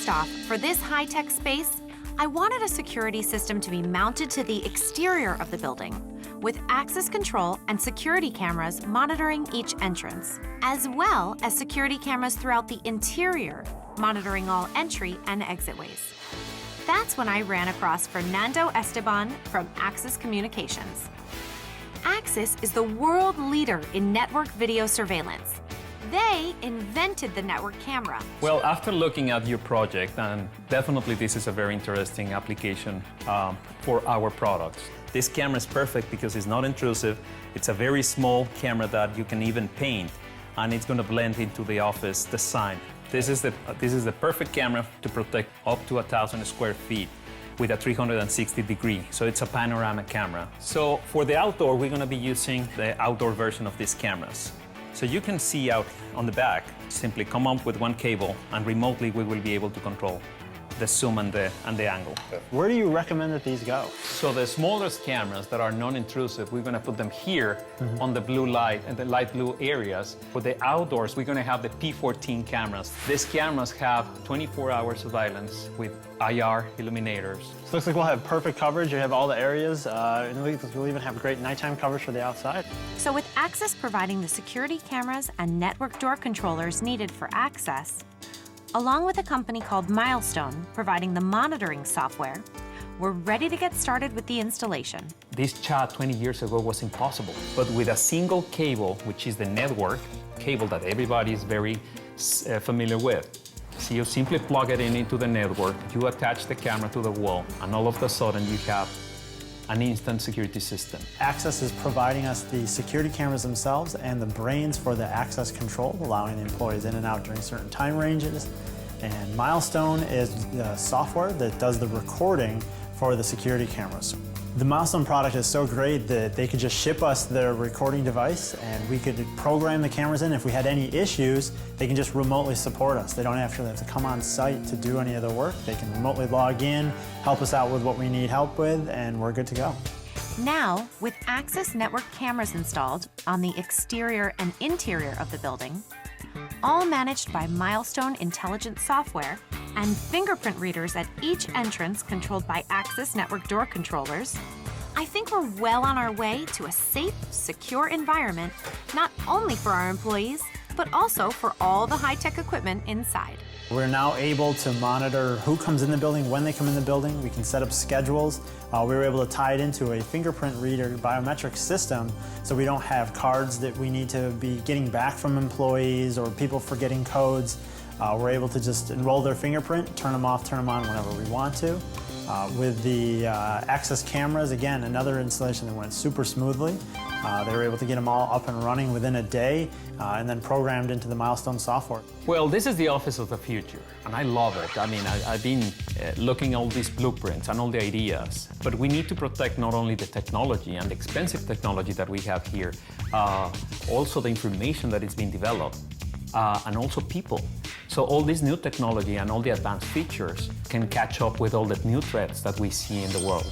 First off, for this high-tech space, I wanted a security system to be mounted to the exterior of the building, with access control and security cameras monitoring each entrance, as well as security cameras throughout the interior, monitoring all entry and exit ways. That's when I ran across Fernando Esteban from Axis Communications. Axis is the world leader in network video surveillance. They invented the network camera. Well, after looking at your project, and definitely this is a very interesting application for our products. This camera is perfect because it's not intrusive. It's a very small camera that you can even paint, and it's going to blend into the office design. This is the perfect camera to protect up to 1,000 square feet with a 360 degree. So it's a panoramic camera. So for the outdoor, we're going to be using the outdoor version of these cameras. So you can see out on the back, simply come up with one cable, and remotely we will be able to control the zoom and the angle. Where do you recommend that these go? So the smallest cameras that are non-intrusive, we're going to put them here on the blue light and the light blue areas. For the outdoors, we're going to have the P14 cameras. These cameras have 24-hour surveillance with IR illuminators. So it looks like we'll have perfect coverage. You have all the areas, and we'll even have great nighttime coverage for the outside. So with Axis providing the security cameras and network door controllers needed for access, along with a company called Milestone providing the monitoring software, we're ready to get started with the installation. This chat 20 years ago was impossible, but with a single cable, which is the network cable that everybody is very familiar with. So you simply plug it into the network, you attach the camera to the wall, and all of a sudden you have an instant security system. Axis is providing us the security cameras themselves and the brains for the access control, allowing the employees in and out during certain time ranges. And Milestone is the software that does the recording for the security cameras. The Milestone product is so great that they could just ship us their recording device, and we could program the cameras in. If we had any issues, they can just remotely support us. They don't actually have to come on site to do any of the work. They can remotely log in, help us out with what we need help with, and we're good to go. Now, with Axis network cameras installed on the exterior and interior of the building, all managed by Milestone intelligent software, and fingerprint readers at each entrance controlled by Axis network door controllers, I think we're well on our way to a safe, secure environment, not only for our employees, but also for all the high-tech equipment inside. We're now able to monitor who comes in the building, when they come in the building. We can set up schedules. We were able to tie it into a fingerprint reader biometric system, so we don't have cards that we need to be getting back from employees or people forgetting codes. We're able to just enroll their fingerprint, turn them off, turn them on whenever we want to. With the Axis cameras, again, another installation that went super smoothly. They were able to get them all up and running within a day and then programmed into the Milestone software. Well, this is the office of the future, and I love it. I mean, I've been looking at all these blueprints and all the ideas, but we need to protect not only the technology and the expensive technology that we have here, also the information that is being developed, and also people. So all this new technology and all the advanced features can catch up with all the new threats that we see in the world.